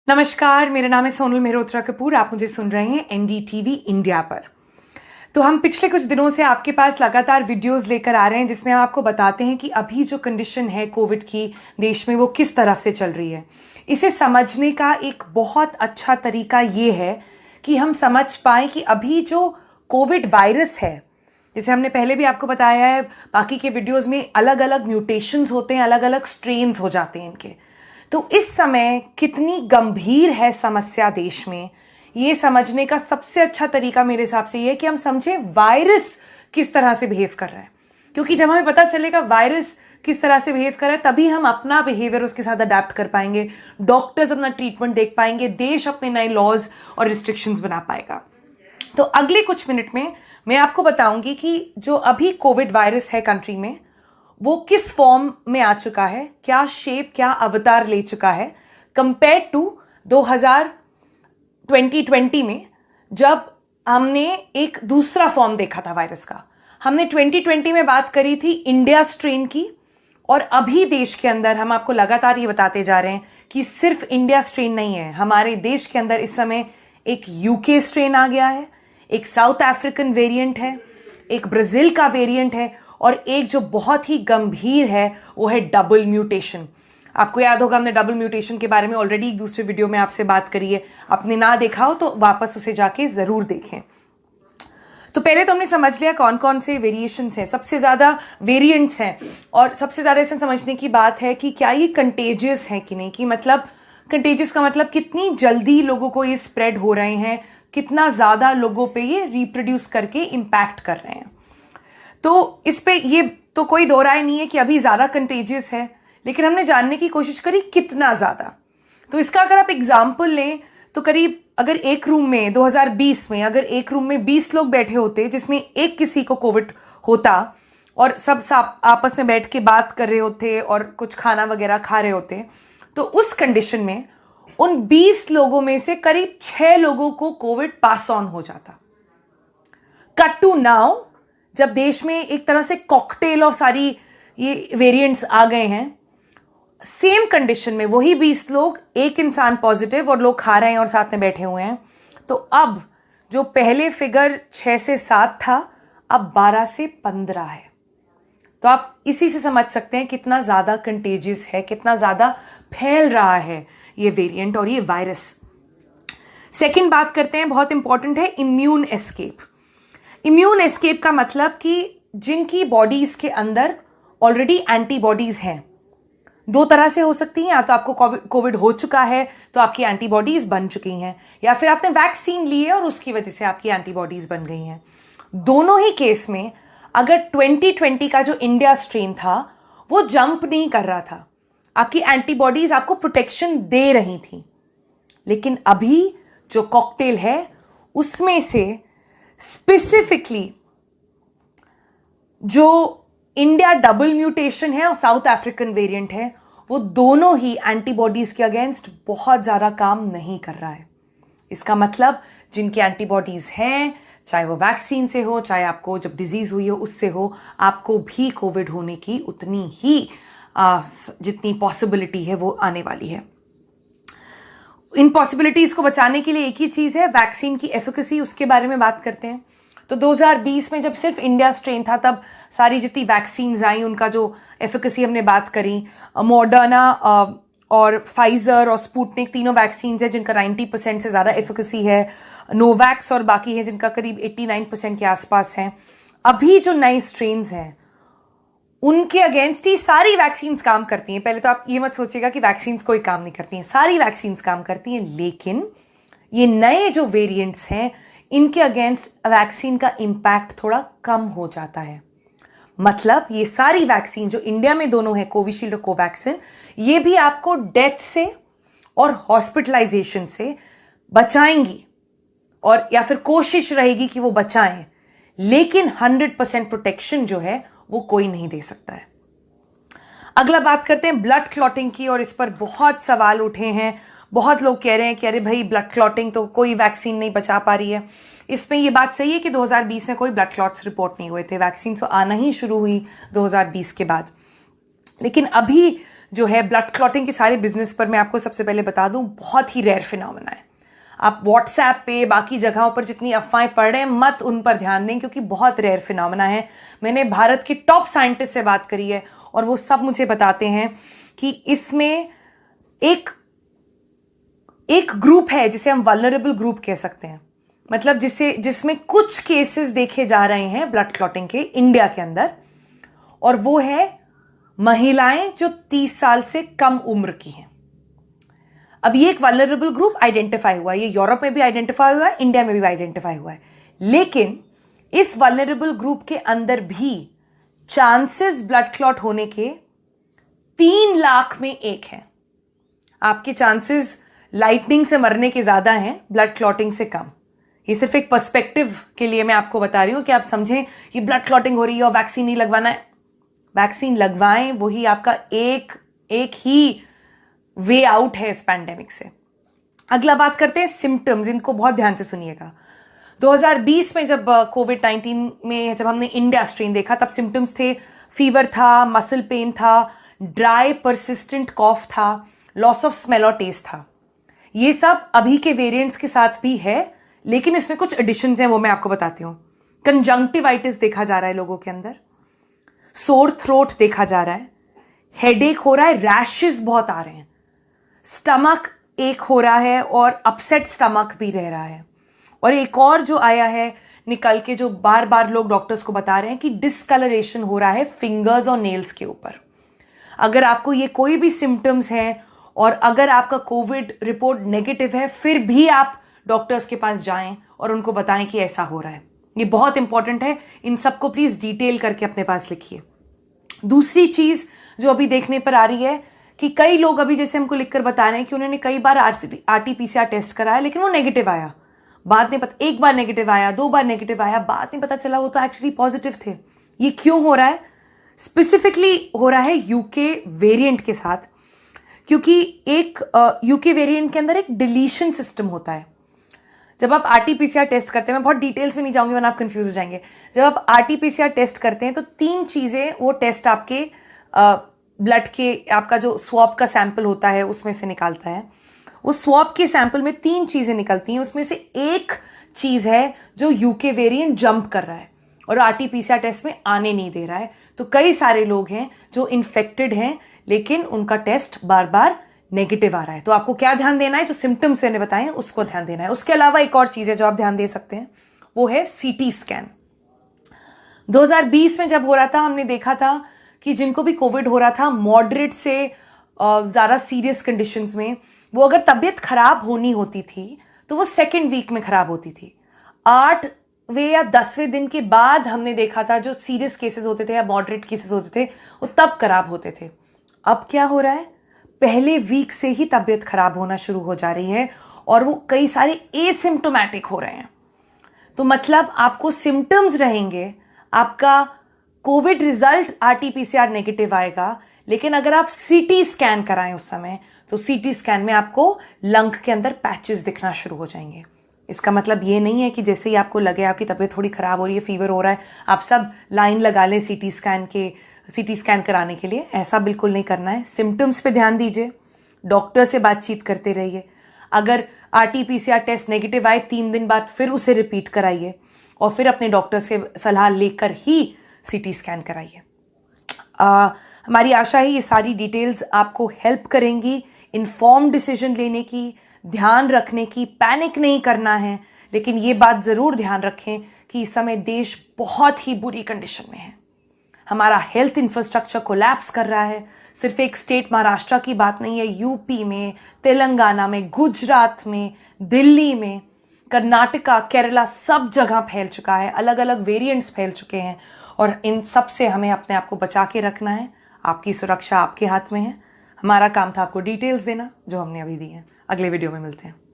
नमस्कार, मेरा नाम है सोनल मेहरोत्रा कपूर। आप मुझे सुन रहे हैं एनडीटीवी इंडिया पर। तो हम पिछले कुछ दिनों से आपके पास लगातार वीडियोस लेकर आ रहे हैं जिसमें हम आपको बताते हैं कि अभी जो कंडीशन है कोविड की देश में वो किस तरफ से चल रही है। इसे समझने का एक बहुत अच्छा तरीका ये है कि हम समझ पाएं कि अभी जो कोविड वायरस है, जैसे हमने पहले भी आपको बताया है, बाकी के वीडियोज में अलग अलग म्यूटेशंस होते हैं, अलग अलग स्ट्रेन्स हो जाते हैं इनके। तो इस समय कितनी गंभीर है समस्या देश में, ये समझने का सबसे अच्छा तरीका मेरे हिसाब से ये है कि हम समझें वायरस किस तरह से बिहेव कर रहा है। क्योंकि जब हमें पता चलेगा वायरस किस तरह से बिहेव कर रहा है, तभी हम अपना बिहेवियर उसके साथ अडेप्ट कर पाएंगे, डॉक्टर्स अपना ट्रीटमेंट देख पाएंगे, देश अपने नए लॉज और रिस्ट्रिक्शंस बना पाएगा। तो अगले कुछ मिनट में मैं आपको बताऊंगी कि जो अभी कोविड वायरस है कंट्री में, वो किस फॉर्म में आ चुका है, क्या शेप, क्या अवतार ले चुका है कंपेयर टू 2020 में, जब हमने एक दूसरा फॉर्म देखा था वायरस का। हमने 2020 में बात करी थी इंडिया स्ट्रेन की, और अभी देश के अंदर हम आपको लगातार ये बताते जा रहे हैं कि सिर्फ इंडिया स्ट्रेन नहीं है, हमारे देश के अंदर इस समय एक यूके स्ट्रेन आ गया है, एक साउथ अफ्रीकन वेरिएंट है, एक ब्राजील का वेरिएंट है, और एक जो बहुत ही गंभीर है वो है डबल म्यूटेशन। आपको याद होगा हमने डबल म्यूटेशन के बारे में ऑलरेडी एक दूसरे वीडियो में आपसे बात करी है। आपने ना देखा हो तो वापस उसे जाके जरूर देखें। तो पहले तो हमने समझ लिया कौन कौन से वेरिएशंस हैं, सबसे ज्यादा वेरिएंट्स हैं, और सबसे ज्यादा इसमें समझने की बात है कि क्या ये कंटेजियस है कि नहीं, कि मतलब कंटेजियस का मतलब कितनी जल्दी लोगों को ये स्प्रेड हो रहे हैं, कितना ज्यादा लोगों पे ये रिप्रोड्यूस करके इंपैक्ट कर रहे हैं। तो इस पे ये तो कोई दो राय नहीं है कि अभी ज्यादा कंटेजियस है, लेकिन हमने जानने की कोशिश करी कितना ज्यादा। तो इसका अगर आप एग्जाम्पल लें तो करीब अगर एक रूम में 2020 में अगर एक रूम में 20 लोग बैठे होते जिसमें एक किसी को कोविड होता और सब आपस में बैठ के बात कर रहे होते और कुछ खाना वगैरह खा रहे होते, तो उस कंडीशन में उन 20 लोगों में से करीब 6 लोगों को कोविड पास ऑन हो जाता। कट टू नाउ, जब देश में एक तरह से कॉकटेल ऑफ सारी ये वेरिएंट्स आ गए हैं, सेम कंडीशन में वही 20 लोग, एक इंसान पॉजिटिव और लोग खा रहे हैं और साथ में बैठे हुए हैं। तो अब जो पहले फिगर 6 से 7 था, अब 12 से 15 है। तो आप इसी से समझ सकते हैं कितना ज्यादा कंटेजियस है, कितना ज्यादा फैल रहा है ये वेरिएंट और ये वायरस। सेकेंड बात करते हैं, बहुत इंपॉर्टेंट है, इम्यून एस्केप। इम्यून एस्केप का मतलब कि जिनकी बॉडीज के अंदर ऑलरेडी एंटीबॉडीज हैं, दो तरह से हो सकती हैं, या तो आपको कोविड हो चुका है तो आपकी एंटीबॉडीज बन चुकी हैं, या फिर आपने वैक्सीन ली है और उसकी वजह से आपकी एंटीबॉडीज बन गई हैं। दोनों ही केस में अगर 2020 का जो इंडिया स्ट्रेन था वो जंप नहीं कर रहा था, आपकी एंटीबॉडीज आपको प्रोटेक्शन दे रही थी। लेकिन अभी जो कॉकटेल है उसमें से स्पेसिफिकली जो इंडिया डबल म्यूटेशन है और साउथ अफ्रीकन वेरिएंट है, वो दोनों ही एंटीबॉडीज के अगेंस्ट बहुत ज्यादा काम नहीं कर रहा है। इसका मतलब जिनकी एंटीबॉडीज हैं, चाहे वो वैक्सीन से हो, चाहे आपको जब डिजीज हुई हो उससे हो, आपको भी कोविड होने की उतनी ही जितनी पॉसिबिलिटी है वो आने वाली है। इन पॉसिबिलिटीज को बचाने के लिए एक ही चीज है, वैक्सीन की एफिकेसी, उसके बारे में बात करते हैं। तो 2020 में जब सिर्फ इंडिया स्ट्रेन था तब सारी जितनी वैक्सीन्स आई उनका जो एफिकेसी हमने बात करी, मॉडर्ना और फाइजर और स्पुतनिक तीनों वैक्सीन्स है जिनका 90% से ज्यादा एफिकेसी है, नोवैक्स और बाकी है जिनका करीब 89% के आसपास है। अभी जो नई स्ट्रेन्स हैं उनके अगेंस्ट ही सारी वैक्सीन्स काम करती हैं। पहले तो आप ये मत सोचिएगा कि वैक्सीन्स कोई काम नहीं करती हैं, सारी वैक्सीन्स काम करती हैं, लेकिन ये नए जो वेरिएंट्स हैं इनके अगेंस्ट वैक्सीन का इंपैक्ट थोड़ा कम हो जाता है। मतलब ये सारी वैक्सीन जो इंडिया में दोनों है, कोविशील्ड और कोवैक्सिन, ये भी आपको डेथ से और हॉस्पिटलाइजेशन से बचाएंगी, और या फिर कोशिश रहेगी कि वो बचाएं, लेकिन 100% प्रोटेक्शन जो है वो कोई नहीं दे सकता है। अगला बात करते हैं ब्लड क्लॉटिंग की, और इस पर बहुत सवाल उठे हैं। बहुत लोग कह रहे हैं कि अरे भाई ब्लड क्लॉटिंग तो कोई वैक्सीन नहीं बचा पा रही है। इसमें ये बात सही है कि 2020 में कोई ब्लड क्लॉट्स रिपोर्ट नहीं हुए थे, वैक्सीन तो आना ही शुरू हुई 2020 के बाद। लेकिन अभी जो है ब्लड क्लॉटिंग के सारे बिजनेस पर मैं आपको सबसे पहले बता दूं, बहुत ही रेयर फिनोमेना है। आप व्हाट्सएप पे बाकी जगहों पर जितनी अफवाहें पढ़ रहे हैं मत उन पर ध्यान दें, क्योंकि बहुत रेयर फिनोमेना है। मैंने भारत के टॉप साइंटिस्ट से बात करी है और वो सब मुझे बताते हैं कि इसमें एक ग्रुप है जिसे हम वल्नरेबल ग्रुप कह सकते हैं, मतलब जिसमें कुछ केसेस देखे जा रहे हैं ब्लड क्लॉटिंग के इंडिया के अंदर, और वो है महिलाएं जो 30 साल से कम उम्र की हैं। अब ये एक वल्नरेबल ग्रुप आइडेंटिफाई हुआ है, ये यूरोप में भी आइडेंटिफाई हुआ है, इंडिया में भी आइडेंटिफाई हुआ है। लेकिन इस वल्नरेबल ग्रुप के अंदर भी चांसेस ब्लड क्लॉट होने के 3 लाख में 1 है। आपके चांसेस लाइटनिंग से मरने के ज्यादा हैं, ब्लड क्लॉटिंग से कम। ये सिर्फ एक पर्सपेक्टिव के लिए मैं आपको बता रही हूं कि आप समझें कि ब्लड क्लॉटिंग हो रही है और वैक्सीन नहीं लगवाना है। वैक्सीन लगवाएं, वही आपका एक ही वे आउट है इस पैंडेमिक से। अगला बात करते हैं सिम्टम्स, इनको बहुत ध्यान से सुनिएगा। 2020 में जब कोविड-19 में जब हमने इंडिया स्ट्रेन देखा, तब सिम्टम्स थे फीवर था, मसल पेन था, ड्राई परसिस्टेंट कॉफ था, लॉस ऑफ स्मेल और टेस्ट था। ये सब अभी के वेरिएंट्स के साथ भी है, लेकिन इसमें कुछ एडिशंस हैं, वो मैं आपको बताती हूं। कंजंक्टिवाइटिस देखा जा रहा है लोगों के अंदर, सोर थ्रोट देखा जा रहा है, हेडेक हो रहा है, रैशेस बहुत आ रहे हैं, स्टमक एक हो रहा है और अपसेट स्टमक भी रह रहा है। और एक और जो आया है निकल के, जो बार बार लोग डॉक्टर्स को बता रहे हैं कि डिस्कलरेशन हो रहा है फिंगर्स और नेल्स के ऊपर। अगर आपको ये कोई भी सिम्टम्स हैं और अगर आपका कोविड रिपोर्ट नेगेटिव है, फिर भी आप डॉक्टर्स के पास जाएं और उनको बताएं कि ऐसा हो रहा है। ये बहुत इंपॉर्टेंट है, इन सबको प्लीज डिटेल करके अपने पास लिखिए। दूसरी चीज जो अभी देखने पर आ रही है कि कई लोग अभी जैसे हमको लिखकर बता रहे हैं कि उन्होंने कई बार RT-PCR टेस्ट कराया, लेकिन वो नेगेटिव आया। बाद में पता, एक बार नेगेटिव आया, 2 बार नेगेटिव आया, बाद में पता चला वो तो एक्चुअली पॉजिटिव थे। ये क्यों हो रहा है? स्पेसिफिकली हो रहा है यूके वेरिएंट के साथ, क्योंकि एक यूके वेरिएंट के अंदर एक डिलीशन सिस्टम होता है। जब आप RT-PCR टेस्ट करते हैं, मैं बहुत डिटेल्स में नहीं जाऊंगी वरना आप कंफ्यूज हो जाएंगे। जब आप RT-PCR टेस्ट करते हैं तो 3 चीजें वो टेस्ट आपके ब्लड के, आपका जो स्वैब का सैंपल होता है उसमें से निकालता है। उस स्वैब के सैंपल में 3 चीजें निकलती हैं, उसमें से एक चीज है जो यूके वेरिएंट जंप कर रहा है और RT-PCR टेस्ट में आने नहीं दे रहा है। तो कई सारे लोग हैं जो इन्फेक्टेड हैं, लेकिन उनका टेस्ट बार बार नेगेटिव आ रहा है। तो आपको क्या ध्यान देना है? जो सिम्टम्स मैंने बताए उसको ध्यान देना है। उसके अलावा एक और चीज है जो आप ध्यान दे सकते हैं, वो है CT स्कैन। 2020 में जब हो रहा था, हमने देखा था कि जिनको भी कोविड हो रहा था, मॉडरेट से ज्यादा सीरियस कंडीशंस में, वो अगर तबीयत खराब होनी होती थी तो वो 2nd वीक में खराब होती थी। 8वें या 10वें दिन के बाद हमने देखा था जो सीरियस केसेस होते थे या मॉडरेट केसेस होते थे वो तब खराब होते थे। अब क्या हो रहा है? पहले वीक से ही तबीयत खराब होना शुरू हो जा रही है और वो कई सारे एसिम्प्टोमैटिक हो रहे हैं। तो मतलब आपको सिम्टम्स रहेंगे, आपका कोविड रिजल्ट RT-PCR नेगेटिव आएगा, लेकिन अगर आप CT स्कैन कराएं उस समय, तो CT स्कैन में आपको लंग के अंदर पैचेस दिखना शुरू हो जाएंगे। इसका मतलब ये नहीं है कि जैसे ही आपको लगे आपकी तबीयत थोड़ी खराब हो रही है, फीवर हो रहा है, आप सब लाइन लगा लें CT स्कैन कराने के लिए। ऐसा बिल्कुल नहीं करना है। सिम्टम्स पे ध्यान दीजिए, डॉक्टर से बातचीत करते रहिए। अगर RT-PCR टेस्ट नेगेटिव आए 3 दिन बाद फिर उसे रिपीट कराइए और फिर अपने डॉक्टर से सलाह लेकर ही CT स्कैन कराइए। हमारी आशा है ये सारी डिटेल्स आपको हेल्प करेंगी इन्फॉर्म डिसीजन लेने की, ध्यान रखने की। पैनिक नहीं करना है, लेकिन ये बात जरूर ध्यान रखें कि इस समय देश बहुत ही बुरी कंडीशन में है। हमारा हेल्थ इंफ्रास्ट्रक्चर कोलैप्स कर रहा है। सिर्फ एक स्टेट महाराष्ट्र की बात नहीं है, यूपी में, तेलंगाना में, गुजरात में, दिल्ली में, कर्नाटका, केरला, सब जगह फैल चुका है। अलग अलग वेरिएंट्स फैल चुके हैं और इन सब से हमें अपने आप को बचा के रखना है। आपकी सुरक्षा आपके हाथ में है। हमारा काम था आपको डिटेल्स देना जो हमने अभी दी है। अगले वीडियो में मिलते हैं।